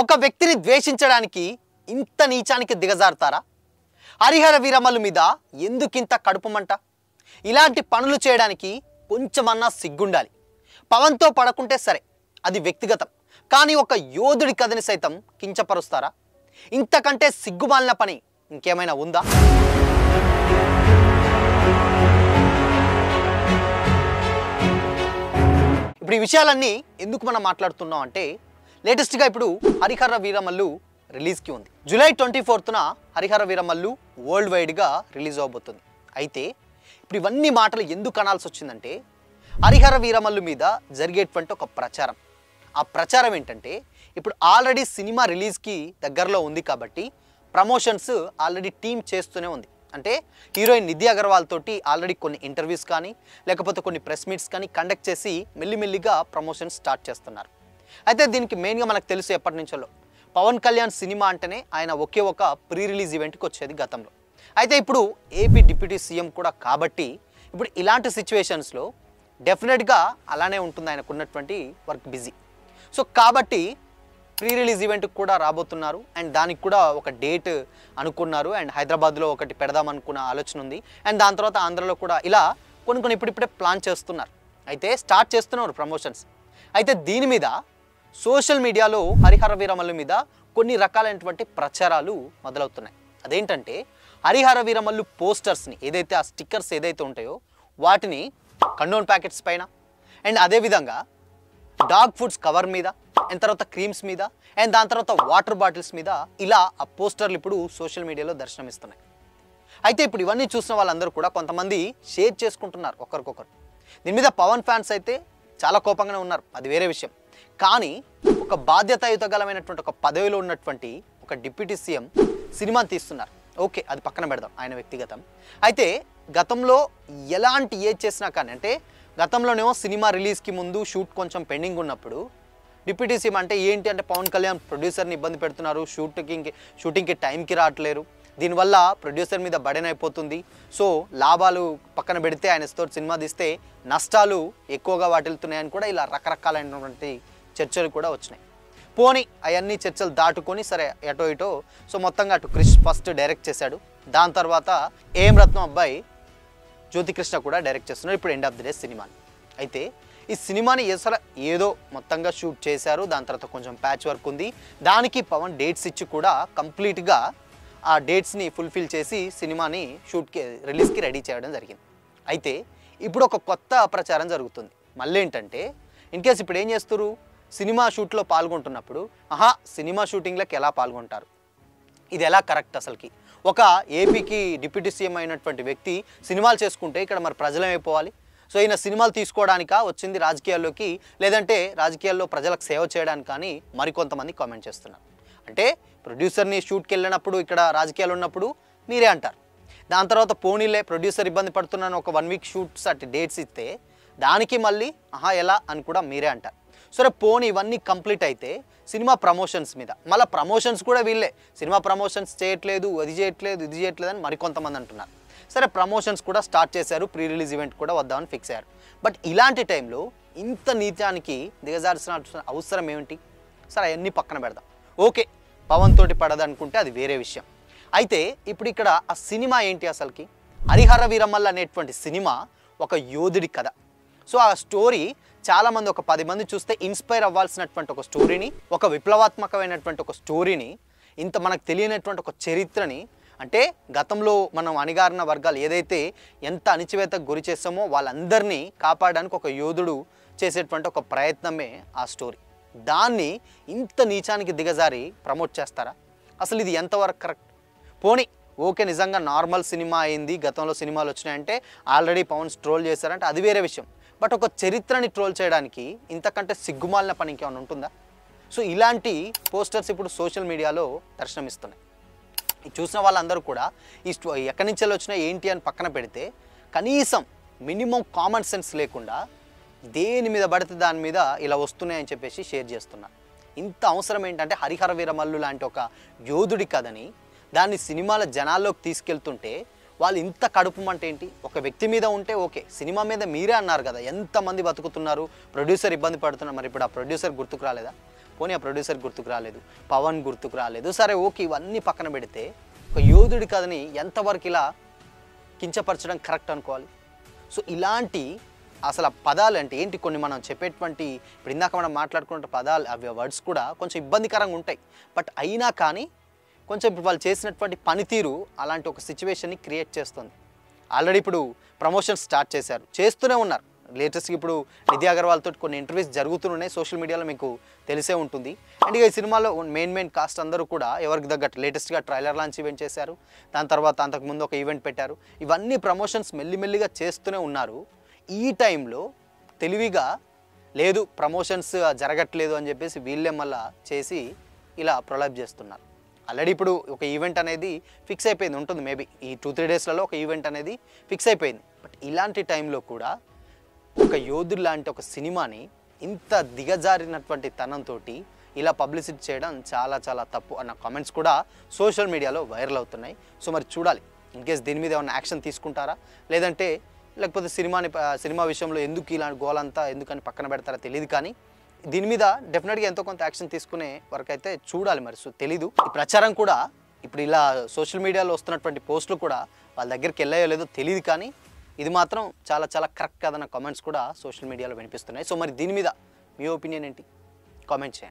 ఒక వ్యక్తిని ద్వేషించడానికి ఇంత నీచానికి దిగజారుతారా? హరిహర వీరమల్లు మీద ఎందుకింత కడుపుమంట? ఇలాంటి పనులు చేయడానికి కొంచెమన్నా సిగ్గుండాలి. పవన్తో పడకుంటే సరే, అది వ్యక్తిగతం. కానీ ఒక యోధుడి కథని సైతం కించపరుస్తారా? ఇంతకంటే సిగ్గుమాలిన పని ఇంకేమైనా ఉందా? ఇప్పుడు ఈ విషయాలన్నీ ఎందుకు మనం మాట్లాడుతున్నాం అంటే, లేటెస్ట్గా ఇప్పుడు హరిహర వీరమల్లు రిలీజ్కి ఉంది. జూలై 24న హరిహర వీరమల్లు వరల్డ్ వైడ్గా రిలీజ్ అవబోతుంది. అయితే ఇప్పుడు ఇవన్నీ మాటలు ఎందుకు అనాల్సి వచ్చిందంటే, హరిహర వీరమల్లు మీద జరిగేటువంటి ఒక ప్రచారం. ఆ ప్రచారం ఏంటంటే, ఇప్పుడు ఆల్రెడీ సినిమా రిలీజ్కి దగ్గరలో ఉంది కాబట్టి ప్రమోషన్స్ ఆల్రెడీ టీమ్ చేస్తూనే ఉంది. అంటే హీరోయిన్ నిధి అగర్వాల్ తోటి ఆల్రెడీ కొన్ని ఇంటర్వ్యూస్ కానీ లేకపోతే కొన్ని ప్రెస్ మీట్స్ కానీ కండక్ట్ చేసి మెల్లిమెల్లిగా ప్రమోషన్స్ స్టార్ట్ చేస్తున్నారు. అయితే దీనికి మెయిన్గా మనకు తెలుసు ఎప్పటి నుంచో పవన్ కళ్యాణ్ సినిమా అంటేనే ఆయన ఒకే ఒక ప్రీ రిలీజ్ ఈవెంట్కి వచ్చేది గతంలో. అయితే ఇప్పుడు ఏపీ డిప్యూటీ సీఎం కూడా కాబట్టి ఇప్పుడు ఇలాంటి సిచ్యువేషన్స్లో డెఫినెట్గా అలానే ఉంటుంది ఆయనకున్నటువంటి వర్క్ బిజీ. సో కాబట్టి ప్రీ రిలీజ్ ఈవెంట్కి కూడా రాబోతున్నారు అండ్ దానికి కూడా ఒక డేట్ అనుకున్నారు. అండ్ హైదరాబాద్లో ఒకటి పెడదామనుకున్న ఆలోచన ఉంది. అండ్ దాని తర్వాత ఆంధ్రలో కూడా ఇలా కొన్ని ఇప్పుడిప్పుడే ప్లాన్ చేస్తున్నారు. అయితే స్టార్ట్ చేస్తున్నారు ప్రమోషన్స్. అయితే దీని మీద సోషల్ మీడియాలో హరిహర వీరమల్లు మీద కొన్ని రకాలైనటువంటి ప్రచారాలు మొదలవుతున్నాయి. అదేంటంటే, హరిహర వీరమల్లు పోస్టర్స్ని ఏదైతే ఆ స్టిక్కర్స్ ఏదైతే ఉంటాయో వాటిని కండోన్ ప్యాకెట్స్ పైన అండ్ అదేవిధంగా డాగ్ ఫుడ్స్ కవర్ మీద అండ్ తర్వాత క్రీమ్స్ మీద అండ్ దాని తర్వాత వాటర్ బాటిల్స్ మీద ఇలా ఆ పోస్టర్లు ఇప్పుడు సోషల్ మీడియాలో దర్శనమిస్తున్నాయి. అయితే ఇప్పుడు ఇవన్నీ చూసిన వాళ్ళందరూ కూడా కొంతమంది షేర్ చేసుకుంటున్నారు ఒకరికొకరు. దీని మీద పవన్ ఫ్యాన్స్ అయితే చాలా కోపంగానే ఉన్నారు, అది వేరే విషయం. కానీ ఒక బాధ్యతాయుతగలమైనటువంటి ఒక పదవిలో ఉన్నటువంటి ఒక డిప్యూటీ సీఎం సినిమాని తీస్తున్నారు. ఓకే, అది పక్కన పెడదాం, ఆయన వ్యక్తిగతం. అయితే గతంలో ఎలాంటి ఏది చేసినా కానీ, అంటే గతంలోనేమో సినిమా రిలీజ్కి ముందు షూట్ కొంచెం పెండింగ్ ఉన్నప్పుడు డిప్యూటీ సీఎం అంటే ఏంటి అంటే, పవన్ కళ్యాణ్ ప్రొడ్యూసర్ని ఇబ్బంది పెడుతున్నారు, షూటింగ్కి టైంకి రావట్లేరు, దీనివల్ల ప్రొడ్యూసర్ మీద బడెన్ అయిపోతుంది, సో లాభాలు పక్కన పెడితే ఆయనతో సినిమా తీస్తే నష్టాలు ఎక్కువగా వాటిల్తున్నాయని కూడా ఇలా రకరకాలైనటువంటి చర్చలు కూడా వచ్చినాయి. పోనీ అవన్నీ చర్చలు దాటుకొని సరే ఎటో ఇటో సో మొత్తంగా అటు క్రిష్ ఫస్ట్ డైరెక్ట్ చేశాడు. దాని తర్వాత ఏం రత్నం అబ్బాయి జ్యోతికృష్ణ కూడా డైరెక్ట్ చేస్తున్నారు ఇప్పుడు ఎండ్ ఆఫ్ ది డే సినిమాని. అయితే ఈ సినిమాని అసలు ఏదో మొత్తంగా షూట్ చేశారు, దాని తర్వాత కొంచెం ప్యాచ్ వర్క్ ఉంది, దానికి పవన్ డేట్స్ ఇచ్చి కూడా కంప్లీట్గా ఆ డేట్స్ని ఫుల్ఫిల్ చేసి సినిమాని షూట్కి రిలీజ్కి రెడీ చేయడం జరిగింది. అయితే ఇప్పుడు ఒక కొత్త ప్రచారం జరుగుతుంది. మళ్ళీ ఏంటంటే, ఇన్ కేస్ ఇప్పుడు ఏం చేస్తారు, సినిమా షూట్లో పాల్గొంటున్నప్పుడు సినిమా షూటింగ్లకు ఎలా పాల్గొంటారు, ఇది ఎలా కరెక్ట్ అసలుకి? ఒక ఏపీకి డిప్యూటీ సీఎం అయినటువంటి వ్యక్తి సినిమాలు చేసుకుంటే ఇక్కడ మరి ప్రజలమైపోవాలి. సో ఈయన సినిమాలు తీసుకోవడానికా వచ్చింది రాజకీయాల్లోకి, లేదంటే రాజకీయాల్లో ప్రజలకు సేవ చేయడానికి కానీ మరికొంతమంది కామెంట్ చేస్తున్నారు. అంటే ప్రొడ్యూసర్ని షూట్కి వెళ్ళినప్పుడు ఇక్కడ రాజకీయాలు ఉన్నప్పుడు మీరే అంటారు, దాని తర్వాత పోనీలే ప్రొడ్యూసర్ ఇబ్బంది పడుతున్నాను ఒక 1 వీక్ షూట్స్ అటు డేట్స్ ఇస్తే దానికి మళ్ళీ ఎలా అని కూడా మీరే అంటారు. సరే పోనీ ఇవన్నీ కంప్లీట్ అయితే సినిమా ప్రమోషన్స్ మీద మళ్ళీ ప్రమోషన్స్ కూడా వీళ్ళే, సినిమా ప్రమోషన్స్ చేయట్లేదు, అది చేయట్లేదు, ఇది చేయట్లేదు అని మరికొంతమంది అంటున్నారు. సరే ప్రమోషన్స్ కూడా స్టార్ట్ చేశారు, ప్రీ రిలీజ్ ఈవెంట్ కూడా వద్దామని ఫిక్స్ అయ్యారు. బట్ ఇలాంటి టైంలో ఇంత నీచానికి దిగజాల్సిన అవసరం ఏమిటి? సరే అవన్నీ పక్కన పెడదాం. ఓకే, పవన్ తోటి పడదనుకుంటే అది వేరే విషయం. అయితే ఇప్పుడు ఇక్కడ ఆ సినిమా ఏంటి అసలుకి? హరిహర వీరమల్లు అనేటువంటి సినిమా ఒక యోధుడి కథ. సో ఆ స్టోరీ చాలామంది ఒక 10 మంది చూస్తే ఇన్స్పైర్ అవ్వాల్సినటువంటి ఒక స్టోరీని, ఒక విప్లవాత్మకమైనటువంటి ఒక స్టోరీని, ఇంత మనకు తెలియనటువంటి ఒక చరిత్రని, అంటే గతంలో మనం అణగారిన వర్గాలు ఏదైతే ఎంత అణిచివేతకు గురి చేస్తామో వాళ్ళందరినీ కాపాడడానికి ఒక యోధుడు చేసేటువంటి ఒక ప్రయత్నమే ఆ స్టోరీ. దాన్ని ఇంత నీచానికి దిగజారి ప్రమోట్ చేస్తారా? అసలు ఇది ఎంతవరకు కరెక్ట్? పోనీ ఓకే, నిజంగా నార్మల్ సినిమా అయింది, గతంలో సినిమాలు వచ్చినాయంటే ఆల్రెడీ పవన్ ట్రోల్ చేశారంటే అది వేరే విషయం. బట్ ఒక చరిత్రని ట్రోల్ చేయడానికి ఇంతకంటే సిగ్గుమాలిన పని ఇంకేమైనా ఉంటుందా? సో ఇలాంటి పోస్టర్స్ ఇప్పుడు సోషల్ మీడియాలో దర్శనమిస్తున్నాయి. చూసిన వాళ్ళందరూ కూడా ఎక్కడి నుంచి వచ్చినా ఏంటి అని పక్కన పెడితే కనీసం మినిమం కామన్ సెన్స్ లేకుండా దేని మీద పడితే దాని మీద ఇలా వస్తున్నాయని చెప్పేసి షేర్ చేస్తున్నారు. ఇంత అవసరం ఏంటంటే, హరిహర వీరమల్లు లాంటి ఒక యోధుడి కథని దాన్ని సినిమాల జనాల్లోకి తీసుకెళ్తుంటే వాళ్ళు ఇంత కడుపుమంట ఏంటి? ఒక వ్యక్తి మీద ఉంటే ఓకే, సినిమా మీద మీరే అన్నారు కదా ఎంతమంది బతుకుతున్నారు, ప్రొడ్యూసర్ ఇబ్బంది పడుతున్నారు, మరి ఇప్పుడు ఆ ప్రొడ్యూసర్ గుర్తుకు రాలేదా? పోనీ ఆ ప్రొడ్యూసర్ గుర్తుకు రాలేదు, పవన్ గుర్తుకు రాలేదు, సరే ఓకే, ఇవన్నీ పక్కన పెడితే ఒక యోధుడి కథని ఎంతవరకు ఇలా కించపరచడం కరెక్ట్ అనుకోవాలి? సో ఇలాంటి అసలు ఆ పదాలు అంటే ఏంటి, కొన్ని మనం చెప్పేటువంటి ఇప్పుడు ఇందాక మనం మాట్లాడుకున్న పదాలు అవి వర్డ్స్ కూడా కొంచెం ఇబ్బందికరంగా ఉంటాయి. బట్ అయినా కానీ కొంచెం ఇప్పుడు వాళ్ళు చేసినటువంటి పనితీరు అలాంటి ఒక సిచ్యువేషన్ని క్రియేట్ చేస్తుంది. ఆల్రెడీ ఇప్పుడు ప్రమోషన్స్ స్టార్ట్ చేశారు, చేస్తూనే ఉన్నారు. లేటెస్ట్గా ఇప్పుడు నిధి అగర్వాల్ తోటి కొన్ని ఇంటర్వ్యూస్ జరుగుతున్నాయి, సోషల్ మీడియాలో మీకు తెలిసే ఉంటుంది. అండ్ ఇక ఈ సినిమాలో మెయిన్ కాస్ట్ అందరూ కూడా ఎవరికి తగ్గట్టు లేటెస్ట్గా ట్రైలర్ లాంచ్ ఈవెంట్ చేశారు, దాని తర్వాత అంతకుముందు ఒక ఈవెంట్ పెట్టారు. ఇవన్నీ ప్రమోషన్స్ మెల్లిమెల్లిగా చేస్తూనే ఉన్నారు. ఈ టైంలో తెలివిగా లేదు ప్రమోషన్స్ జరగట్లేదు అని చెప్పేసి వీళ్ళే మళ్ళా చేసి ఇలా ప్రొలాప్ చేస్తున్నారు. ఆల్రెడీ ఇప్పుడు ఒక ఈవెంట్ అనేది ఫిక్స్ అయిపోయింది ఉంటుంది, మేబీ ఈ 2-3 డేస్లలో ఒక ఈవెంట్ అనేది ఫిక్స్ అయిపోయింది. బట్ ఇలాంటి టైంలో కూడా ఒక యోధుడు లాంటి ఒక సినిమాని ఇంత దిగజారినటువంటి తనంతో ఇలా పబ్లిసిటీ చేయడం చాలా చాలా తప్పు అన్న కామెంట్స్ కూడా సోషల్ మీడియాలో వైరల్ అవుతున్నాయి. సో మరి చూడాలి, ఇన్కేస్ దీని మీద ఏమైనా యాక్షన్ తీసుకుంటారా, లేకపోతే సినిమా విషయంలో ఎందుకు ఇలాంటి గోలంతా ఎందుకని పక్కన పెడతారా తెలియదు. కానీ దీని మీద డెఫినెట్గా ఎంతో కొంత యాక్షన్ తీసుకునే వరకు అయితే చూడాలి. మరి సో తెలీదు. ఈ ప్రచారం కూడా ఇప్పుడు ఇలా సోషల్ మీడియాలో వస్తున్నటువంటి పోస్టులు కూడా వాళ్ళ దగ్గరికి వెళ్ళాయో లేదో తెలియదు. కానీ ఇది మాత్రం చాలా చాలా కరెక్ట్ కాదన్న కామెంట్స్ కూడా సోషల్ మీడియాలో వినిపిస్తున్నాయి. సో మరి దీని మీద మీ ఒపీనియన్ ఏంటి? కామెంట్ చేయండి.